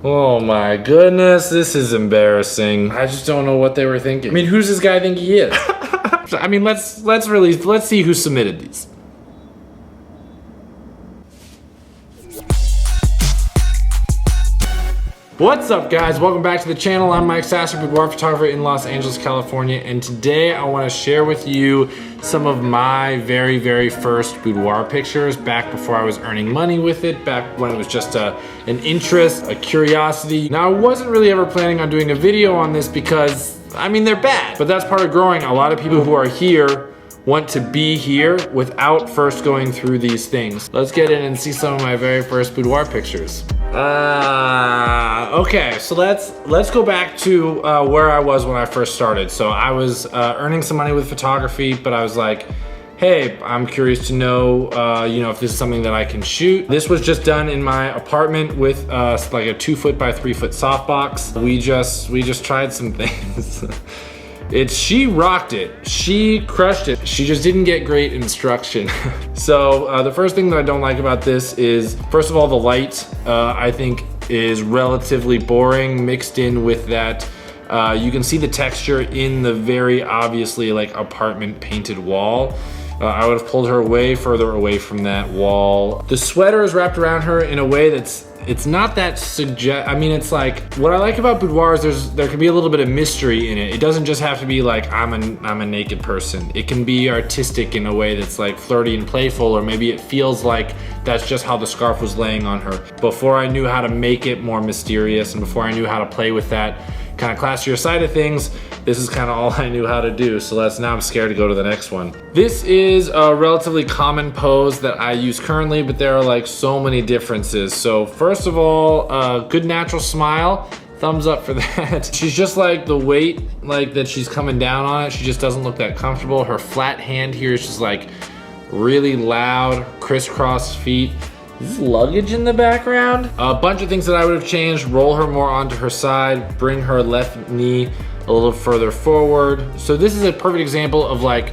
Oh my goodness, this is embarrassing. I just don't know what they were thinking. I mean, who's this guy think he is? I mean, let's see who submitted these. What's up, guys? Welcome back to the channel. I'm Mike Sasser, boudoir photographer in Los Angeles, California, and today I want to share with you some of my very first boudoir pictures back before I was earning money with it, back when it was just an interest, a curiosity. Now, I wasn't really ever planning on doing a video on this because, I mean, they're bad, but that's part of growing. A lot of people who are here want to be here without first going through these things. Let's get in and see some of my very first boudoir pictures. Okay, so let's go back to where I was when I first started. So I was earning some money with photography, but I was like, hey, I'm curious to know, you know, if this is something that I can shoot. This was just done in my apartment with like a 2 foot by 3 foot softbox. We just tried some things. She rocked it. She crushed it. She just didn't get great instruction. So the first thing that I don't like about this is, first of all, the light, I think is relatively boring mixed in with that. You can see the texture in the very obviously like apartment painted wall. I would have pulled her way further away from that wall. The sweater is wrapped around her in a way it's not that I mean, it's like, what I like about boudoirs, there can be a little bit of mystery in it. It doesn't just have to be like, I'm a naked person. It can be artistic in a way that's like flirty and playful, or maybe it feels like that's just how the scarf was laying on her. Before I knew how to make it more mysterious, and before I knew how to play with that kind of classier side of things, this is kind of all I knew how to do. So now I'm scared to go to the next one. This is a relatively common pose that I use currently, but there are like so many differences. So first of all, good natural smile. Thumbs up for that. She's just like the weight, like that she's coming down on it. She just doesn't look that comfortable. Her flat hand here is just like really loud, crisscross feet. Is this luggage in the background? A bunch of things that I would have changed. Roll her more onto her side, bring her left knee a little further forward. So this is a perfect example of like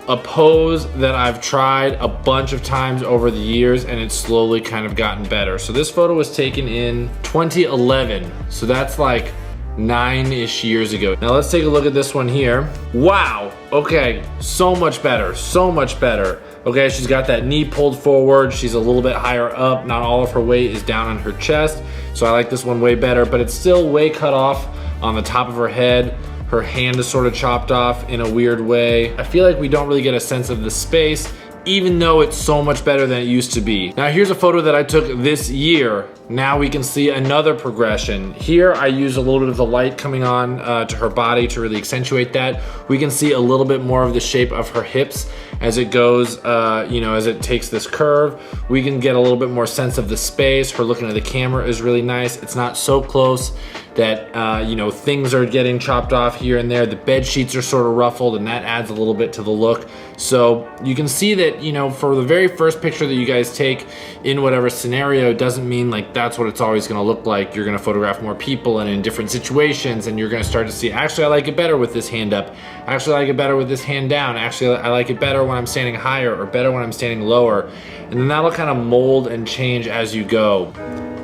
a pose that I've tried a bunch of times over the years, and it's slowly kind of gotten better. So this photo was taken in 2011. So that's like 9-ish years ago. Now let's take a look at this one here. Wow, okay, so much better, so much better. Okay, she's got that knee pulled forward. She's a little bit higher up. Not all of her weight is down on her chest. So I like this one way better, but it's still way cut off on the top of her head. Her hand is sort of chopped off in a weird way. I feel like we don't really get a sense of the space, even though it's so much better than it used to be. Now here's a photo that I took this year. Now we can see another progression. Here I use a little bit of the light coming on to her body to really accentuate that. We can see a little bit more of the shape of her hips as it goes, you know, as it takes this curve. We can get a little bit more sense of the space. Her looking at the camera is really nice. It's not so close that, you know, things are getting chopped off here and there. The bed sheets are sort of ruffled, and that adds a little bit to the look. So you can see that, you know, for the very first picture that you guys take in whatever scenario, it doesn't mean like that's what it's always gonna look like. You're gonna photograph more people and in different situations, and you're gonna start to see, actually I like it better with this hand up. Actually I like it better with this hand down. Actually I like it better when I'm standing higher, or better when I'm standing lower. And then that'll kind of mold and change as you go.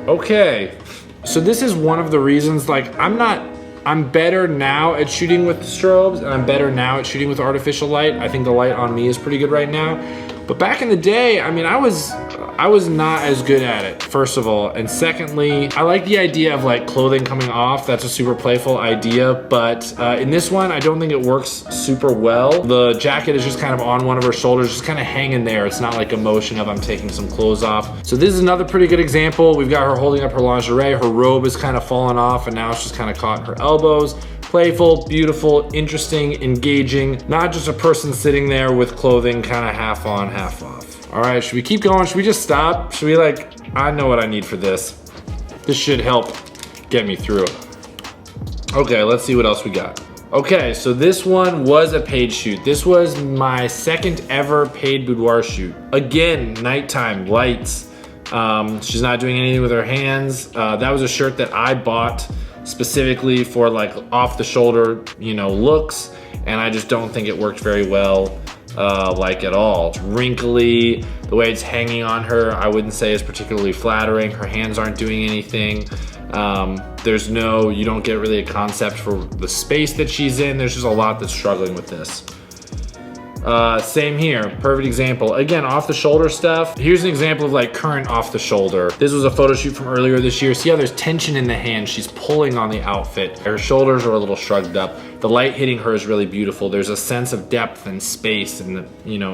Okay. So this is one of the reasons, like, I'm better now at shooting with strobes, and I'm better now at shooting with artificial light. I think the light on me is pretty good right now. But back in the day, I mean, I was not as good at it, first of all. And secondly, I like the idea of like clothing coming off. That's a super playful idea. But in this one, I don't think it works super well. The jacket is just kind of on one of her shoulders, just kind of hanging there. It's not like a motion of I'm taking some clothes off. So this is another pretty good example. We've got her holding up her lingerie. Her robe is kind of fallen off, and now it's just kind of caught in her elbows. Playful, beautiful, interesting, engaging, not just a person sitting there with clothing kind of half on, half off. All right, should we keep going? Should we just stop? Should we like, I know what I need for this. This should help get me through it. Okay, let's see what else we got. Okay, so this one was a paid shoot. This was my second ever paid boudoir shoot. Again, nighttime, lights. She's not doing anything with her hands. That was a shirt that I bought specifically for like off the shoulder, you know, looks, and I just don't think it worked very well, like at all. It's wrinkly. The way it's hanging on her, I wouldn't say is particularly flattering. Her hands aren't doing anything. There's no, you don't get really a concept for the space that she's in. There's just a lot that's struggling with this. Same here, perfect example. Again, off the shoulder stuff. Here's an example of like current off the shoulder. This was a photo shoot from earlier this year. See how there's tension in the hand? She's pulling on the outfit. Her shoulders are a little shrugged up. The light hitting her is really beautiful. There's a sense of depth and space in the,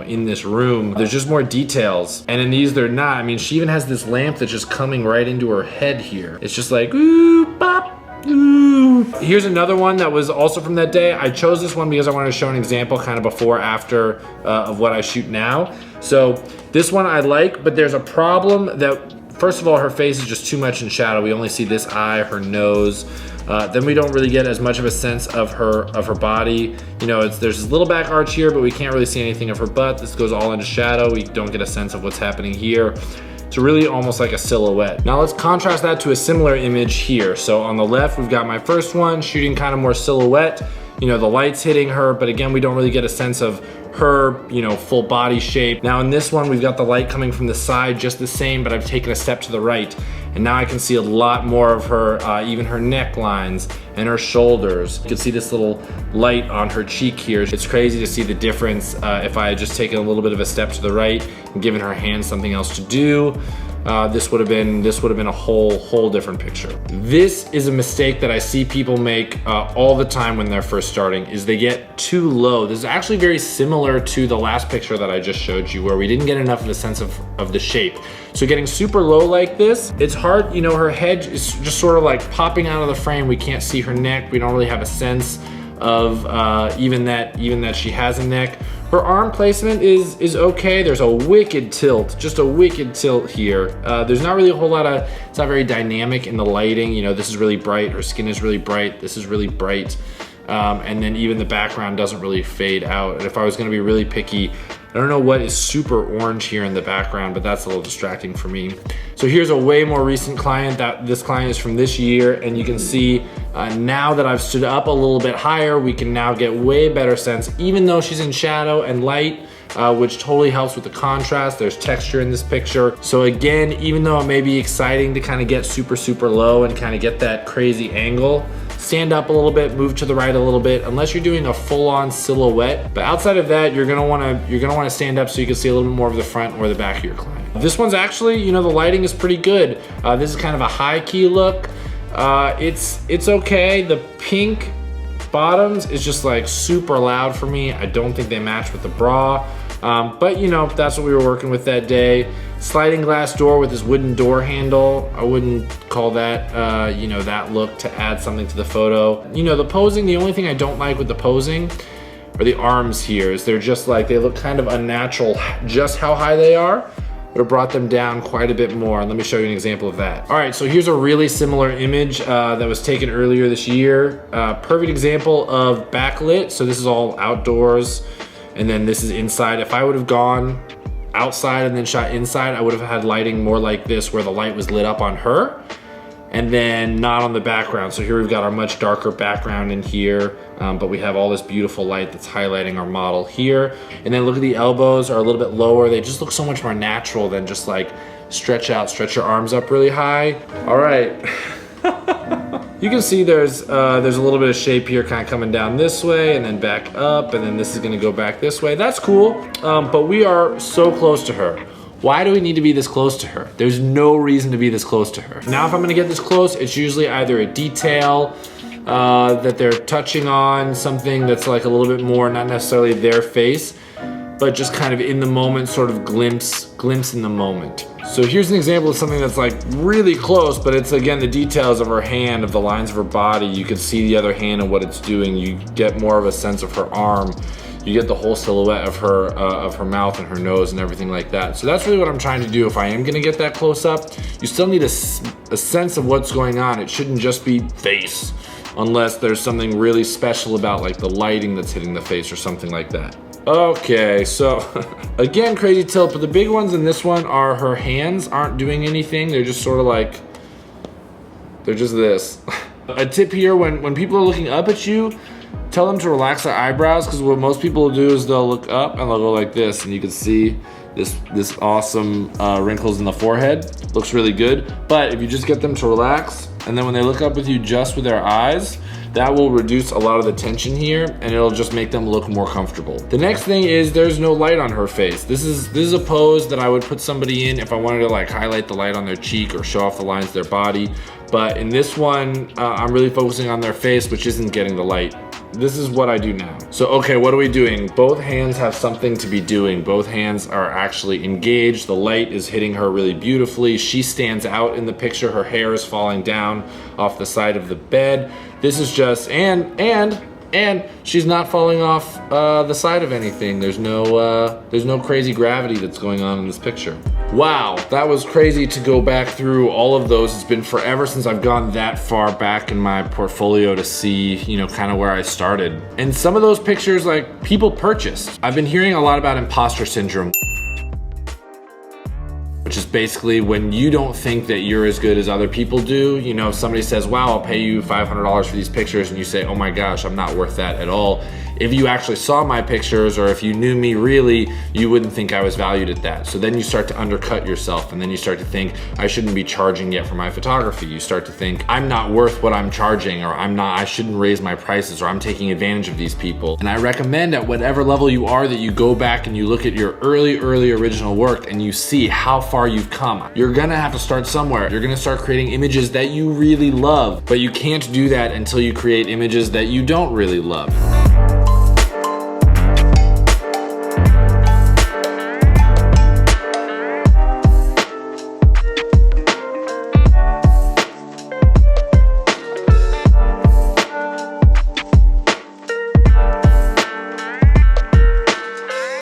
in this room. There's just more details. And in these, they're not. I mean, she even has this lamp that's just coming right into her head here. It's just like, ooh, bop. Ooh. Here's another one that was also from that day. I chose this one because I wanted to show an example kind of before, after of what I shoot now. So this one I like, but there's a problem that, first of all, her face is just too much in shadow. We only see this eye, her nose. Then we don't really get as much of a sense of her body. There's this little back arch here, but we can't really see anything of her butt. This goes all into shadow. We don't get a sense of what's happening here. It's really almost like a silhouette. Now let's contrast that to a similar image here. So on the left, we've got my first one, shooting kind of more silhouette. The light's hitting her, but again, we don't really get a sense of her, full body shape. Now in this one, we've got the light coming from the side just the same, but I've taken a step to the right. And now I can see a lot more of her, even her necklines and her shoulders. You can see this little light on her cheek here. It's crazy to see the difference if I had just taken a little bit of a step to the right and given her hand something else to do. This would have been a whole different picture. This is a mistake that I see people make all the time when they're first starting, is they get too low. This is actually very similar to the last picture that I just showed you, where we didn't get enough of a sense of the shape. So getting super low like this, it's hard. Her head is just sort of like popping out of the frame. We can't see her neck. We don't really have a sense of even that she has a neck. Her arm placement is okay. There's a wicked tilt, just a wicked tilt here. There's not really a whole lot of, it's not very dynamic in the lighting. This is really bright, her skin is really bright, this is really bright. And then even the background doesn't really fade out. And if I was gonna be really picky, I don't know what is super orange here in the background, but that's a little distracting for me. So here's a way more recent client. This client is from this year, and you can see now that I've stood up a little bit higher, we can now get way better sense, even though she's in shadow and light, which totally helps with the contrast. There's texture in this picture. So again, even though it may be exciting to kind of get super low and kind of get that crazy angle, stand up a little bit, move to the right a little bit, unless you're doing a full-on silhouette. But outside of that, you're gonna wanna stand up so you can see a little bit more of the front or the back of your client. This one's actually, the lighting is pretty good. This is kind of a high-key look. It's okay. The pink bottoms is just like super loud for me. I don't think they match with the bra. But that's what we were working with that day. Sliding glass door with this wooden door handle. I wouldn't call that, that look to add something to the photo. The posing, the only thing I don't like with the posing are the arms here. Is they're just like, they look kind of unnatural just how high they are. But it brought them down quite a bit more. And let me show you an example of that. All right, so here's a really similar image that was taken earlier this year. Perfect example of backlit. So this is all outdoors. And then this is inside. If I would have gone outside and then shot inside, I would have had lighting more like this, where the light was lit up on her and then not on the background. So here we've got our much darker background in here, but we have all this beautiful light that's highlighting our model here. And then look at the elbows are a little bit lower. They just look so much more natural than just like stretch your arms up really high. All right. You can see there's a little bit of shape here kind of coming down this way and then back up, and then this is gonna go back this way. That's cool, but we are so close to her. Why do we need to be this close to her? There's no reason to be this close to her. Now, if I'm gonna get this close, it's usually either a detail that they're touching on, something that's like a little bit more, not necessarily their face, but just kind of in the moment, sort of glimpse in the moment. So here's an example of something that's like really close, but it's again the details of her hand, of the lines of her body. You can see the other hand and what it's doing. You get more of a sense of her arm. You get the whole silhouette of her mouth and her nose and everything like that. So that's really what I'm trying to do. If I am gonna get that close up, you still need a sense of what's going on. It shouldn't just be face, unless there's something really special about like the lighting that's hitting the face or something like that. Okay, so again, crazy tilt, but the big ones in this one are her hands aren't doing anything. They're just sort of like, they're just this. A tip here, when people are looking up at you, tell them to relax their eyebrows, because what most people will do is they'll look up and they'll go like this, and you can see this awesome wrinkles in the forehead. Looks really good. But if you just get them to relax And then when they look up with you just with their eyes, that will reduce a lot of the tension here and it'll just make them look more comfortable. The next thing is there's no light on her face. This is a pose that I would put somebody in if I wanted to like highlight the light on their cheek or show off the lines of their body. But in this one, I'm really focusing on their face, which isn't getting the light. This is what I do now. So, okay, what are we doing? Both hands have something to be doing. Both hands are actually engaged. The light is hitting her really beautifully. She stands out in the picture. Her hair is falling down off the side of the bed. This is just, and she's not falling off the side of anything. There's no crazy gravity that's going on in this picture. Wow, that was crazy to go back through all of those. It's been forever since I've gone that far back in my portfolio to see, you know, kind of where I started. And some of those pictures, like, people purchased. I've been hearing a lot about imposter syndrome, which is basically when you don't think that you're as good as other people do. You know, if somebody says, wow, I'll pay you $500 for these pictures, and you say, oh my gosh, I'm not worth that at all. If you actually saw my pictures or if you knew me really, you wouldn't think I was valued at that. So then you start to undercut yourself, and then you start to think, I shouldn't be charging yet for my photography. You start to think, I'm not worth what I'm charging, or I shouldn't raise my prices, or I'm taking advantage of these people. And I recommend at whatever level you are that you go back and you look at your early original work and you see how far you've come. You're gonna have to start somewhere. You're gonna start creating images that you really love, but you can't do that until you create images that you don't really love.